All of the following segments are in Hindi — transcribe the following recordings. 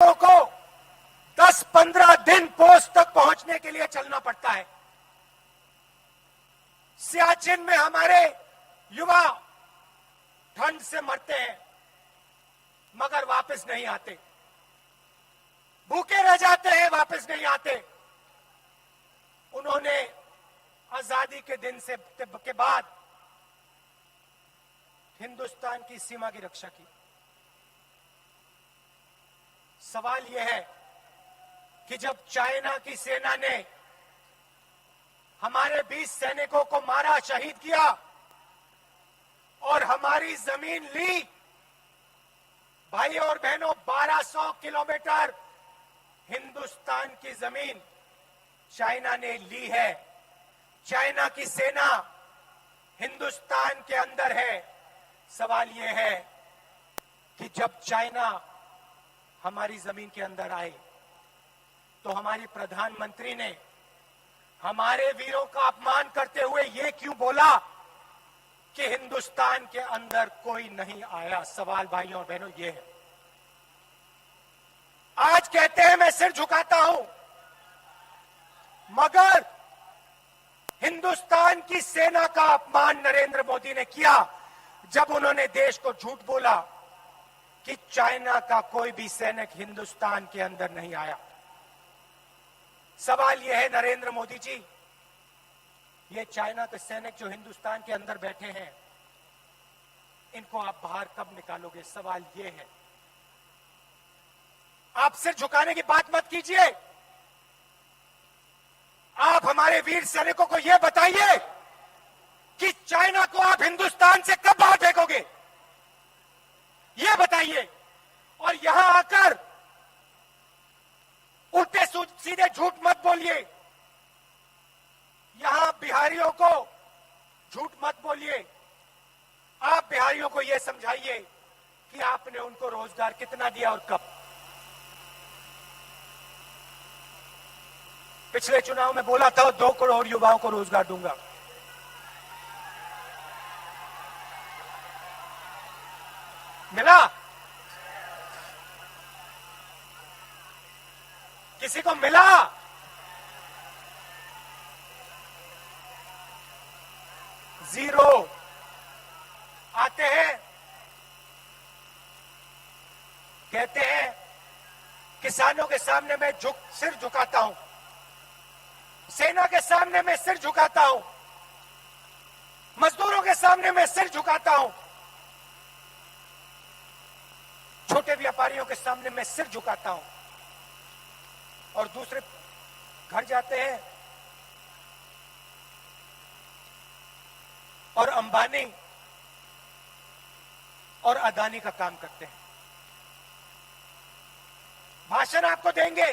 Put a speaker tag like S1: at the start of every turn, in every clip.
S1: सैनिकों को 10-15 दिन पोस्ट तक पहुंचने के लिए चलना पड़ता है। सियाचिन में हमारे युवा ठंड से मरते हैं मगर वापस नहीं आते, भूखे रह जाते हैं, वापस नहीं आते। उन्होंने आजादी के दिन से के बाद हिंदुस्तान की सीमा की रक्षा की। सवाल यह है कि जब चाइना की सेना ने हमारे 20 सैनिकों को मारा, शहीद किया और हमारी जमीन ली, भाई और बहनों 1200 किलोमीटर हिंदुस्तान की जमीन चाइना ने ली है। चाइना की सेना हिंदुस्तान के अंदर है। सवाल यह है कि जब चाइना हमारी जमीन के अंदर आए तो हमारे प्रधानमंत्री ने हमारे वीरों का अपमान करते हुए यह क्यों बोला कि हिंदुस्तान के अंदर कोई नहीं आया? सवाल भाइयों और बहनों ये है। आज कहते हैं मैं सिर झुकाता हूं, मगर हिंदुस्तान की सेना का अपमान नरेंद्र मोदी ने किया जब उन्होंने देश को झूठ बोला कि चाइना का कोई भी सैनिक हिंदुस्तान के अंदर नहीं आया। सवाल यह है नरेंद्र मोदी जी, ये चाइना के सैनिक जो हिंदुस्तान के अंदर बैठे हैं, इनको आप बाहर कब निकालोगे? सवाल यह है। आप सिर झुकाने की बात मत कीजिए। आप हमारे वीर सैनिकों को यह बताइए कि चाइना को आप हिंदुस्तान से कब बाहर फेंकोगे, यह बताइए। और यहां आकर उल्टे सीधे झूठ मत बोलिए। यहां बिहारियों को झूठ मत बोलिए। आप बिहारियों को यह समझाइए कि आपने उनको रोजगार कितना दिया और कब। पिछले चुनाव में बोला था 2 करोड़ युवाओं को रोजगार दूंगा। मिला? किसी को मिला? जीरो। आते हैं, कहते हैं किसानों के सामने मैं सिर झुकाता हूं, सेना के सामने मैं सिर झुकाता हूं, मजदूरों के सामने मैं सिर झुकाता हूं, छोटे व्यापारियों के सामने मैं सिर झुकाता हूं। और दूसरे घर जाते हैं और अंबानी और अदानी का काम करते हैं। भाषण आपको देंगे,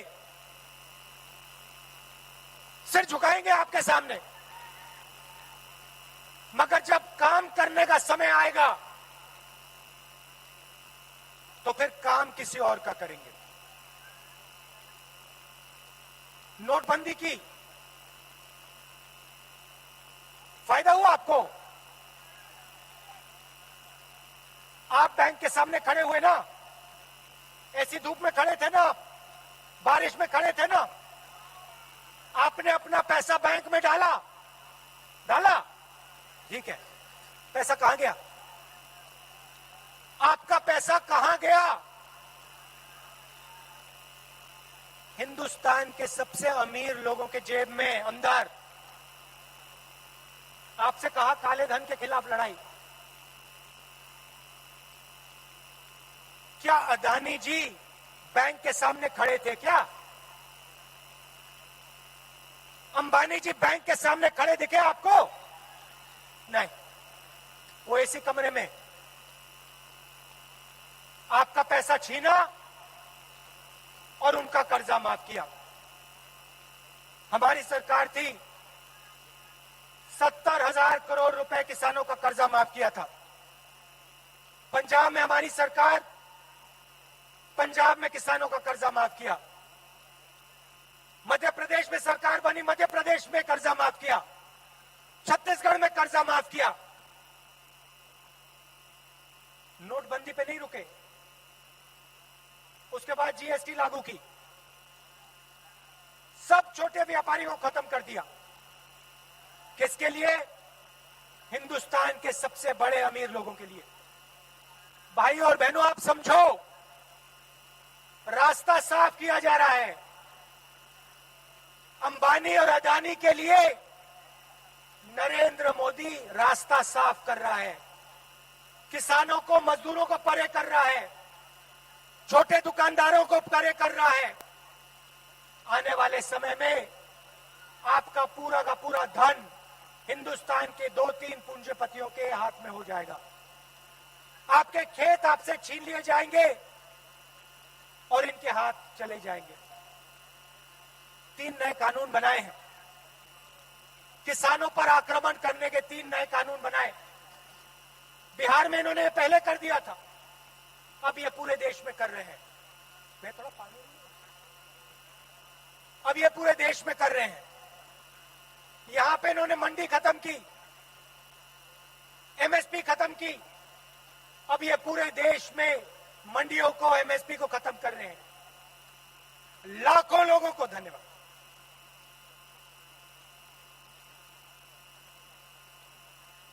S1: सिर झुकाएंगे आपके सामने, मगर जब काम करने का समय आएगा तो फिर काम किसी और का करेंगे। नोटबंदी की फायदा हुआ आपको? आप बैंक के सामने खड़े हुए ना, ऐसी धूप में खड़े थे ना, बारिश में खड़े थे ना, आपने अपना पैसा बैंक में डाला, ठीक है, पैसा कहां गया? आपका पैसा कहां गया? हिंदुस्तान के सबसे अमीर लोगों के जेब में अंदर। आपसे कहा काले धन के खिलाफ लड़ाई। क्या अदानी जी बैंक के सामने खड़े थे क्या? अंबानी जी बैंक के सामने खड़े दिखे आपको? नहीं, वो इसी कमरे में आपका पैसा छीना और उनका कर्जा माफ किया। हमारी सरकार थी, 70,000 करोड़ रुपए किसानों का कर्जा माफ किया था। पंजाब में हमारी सरकार, पंजाब में किसानों का कर्जा माफ किया। मध्य प्रदेश में सरकार बनी, मध्य प्रदेश में कर्जा माफ किया। छत्तीसगढ़ में कर्जा माफ किया। नोटबंदी पे नहीं रुके, उसके बाद जीएसटी लागू की, सब छोटे व्यापारियों को खत्म कर दिया। किसके लिए? हिंदुस्तान के सबसे बड़े अमीर लोगों के लिए। भाई और बहनों, आप समझो, रास्ता साफ किया जा रहा है। अंबानी और अदानी के लिए नरेंद्र मोदी रास्ता साफ कर रहा है। किसानों को, मजदूरों को परे कर रहा है, छोटे दुकानदारों को परे कर रहा है। आने वाले समय में आपका पूरा का पूरा धन हिंदुस्तान के 2-3 पूंजीपतियों के हाथ में हो जाएगा। आपके खेत आपसे छीन लिए जाएंगे और इनके हाथ चले जाएंगे। 3 नए कानून बनाए हैं। किसानों पर आक्रमण करने के 3 नए कानून बनाए। बिहार में इन्होंने पहले कर दिया था, अब ये पूरे देश में कर रहे हैं। मैं थोड़ा पानी, अब ये पूरे देश में कर रहे हैं। यहां पे इन्होंने मंडी खत्म की, एमएसपी खत्म की, अब ये पूरे देश में मंडियों को, एमएसपी को खत्म कर रहे हैं। लाखों लोगों को धन्यवाद।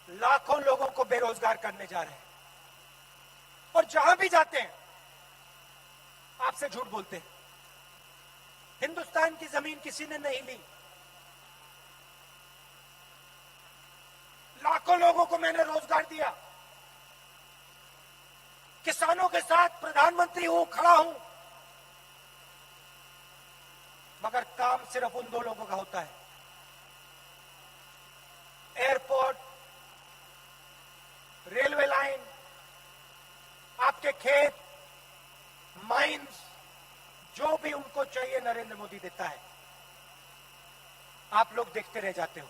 S1: लाखों लोगों को बेरोजगार करने जा रहे हैं। और जहां भी जाते हैं आपसे झूठ बोलते हैं। हिंदुस्तान की जमीन किसी ने नहीं ली। लाखों लोगों को मैंने रोजगार दिया। किसानों के साथ प्रधानमंत्री हूं, खड़ा हूं। मगर काम सिर्फ उन 2 लोगों का होता है। एयरपोर्ट, रेलवे लाइन, आपके खेत, माइंस, जो भी उनको चाहिए नरेंद्र मोदी देता है। आप लोग देखते रह जाते हो।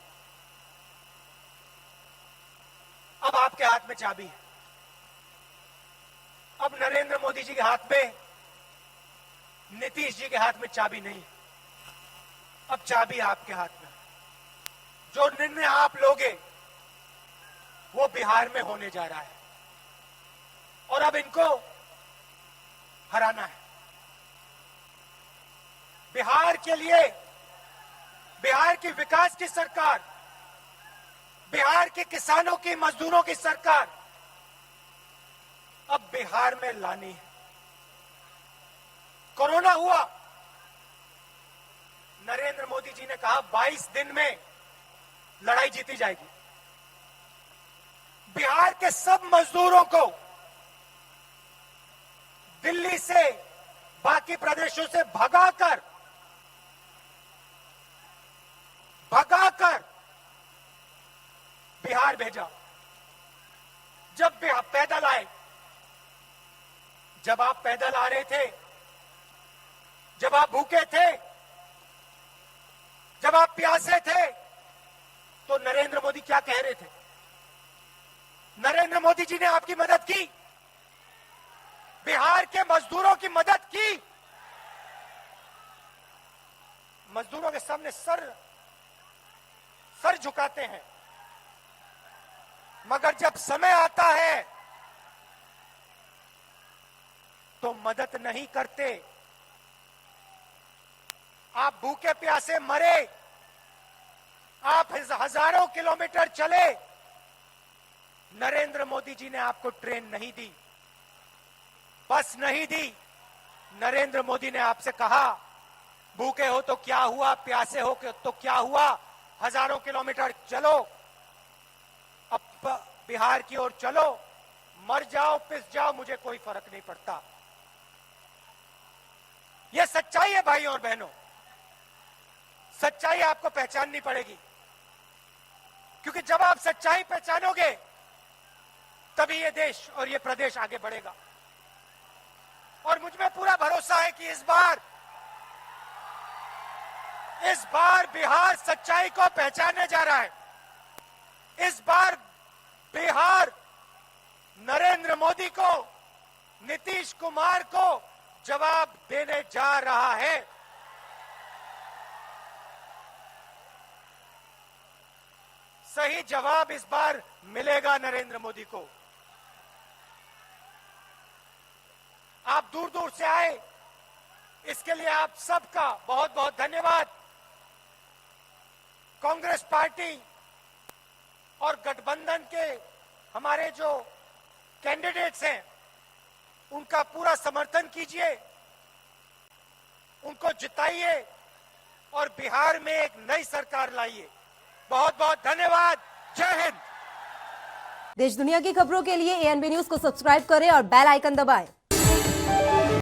S1: अब आपके हाथ में चाबी है। अब नरेंद्र मोदी जी के हाथ में, नीतीश जी के हाथ में चाबी नहीं है। अब चाबी आपके हाथ में। जो निर्णय आप लोगे वो बिहार में होने जा रहा है और अब इनको हराना है। बिहार के लिए, बिहार की विकास की सरकार, बिहार के किसानों की, मजदूरों की सरकार अब बिहार में लानी है। कोरोना हुआ, नरेंद्र मोदी जी ने कहा 22 दिन में लड़ाई जीती जाएगी। बिहार के सब मजदूरों को दिल्ली से, बाकी प्रदेशों से भगाकर बिहार भेजा। जब पैदल आए, जब आप पैदल आ रहे थे, जब आप भूखे थे, जब आप प्यासे थे, तो नरेंद्र मोदी क्या कह रहे थे? नरेंद्र मोदी जी ने आपकी मदद की, बिहार के मजदूरों की मदद की। मजदूरों के सामने सर झुकाते हैं, मगर जब समय आता है तो मदद नहीं करते। आप भूखे प्यासे मरे, आप हजारों किलोमीटर चले, नरेंद्र मोदी जी ने आपको ट्रेन नहीं दी, बस नहीं दी। नरेंद्र मोदी ने आपसे कहा भूखे हो तो क्या हुआ, प्यासे हो तो क्या हुआ, हजारों किलोमीटर चलो, अब बिहार की ओर चलो, मर जाओ, पिस जाओ, मुझे कोई फर्क नहीं पड़ता। यह सच्चाई है भाइयों और बहनों। सच्चाई आपको पहचाननी पड़ेगी, क्योंकि जब आप सच्चाई पहचानोगे तभी ये देश और ये प्रदेश आगे बढ़ेगा। और मुझ में पूरा भरोसा है कि इस बार बिहार सच्चाई को पहचानने जा रहा है। इस बार बिहार नरेंद्र मोदी को, नीतीश कुमार को जवाब देने जा रहा है। सही जवाब इस बार मिलेगा नरेंद्र मोदी को। आप दूर दूर से आए, इसके लिए आप सबका बहुत बहुत धन्यवाद। कांग्रेस पार्टी और गठबंधन के हमारे जो कैंडिडेट्स हैं उनका पूरा समर्थन कीजिए, उनको जिताइए और बिहार में एक नई सरकार लाइए। बहुत बहुत धन्यवाद। जय हिंद।
S2: देश दुनिया की खबरों के लिए एएनबी न्यूज को सब्सक्राइब करें और बेल आइकन दबाएं।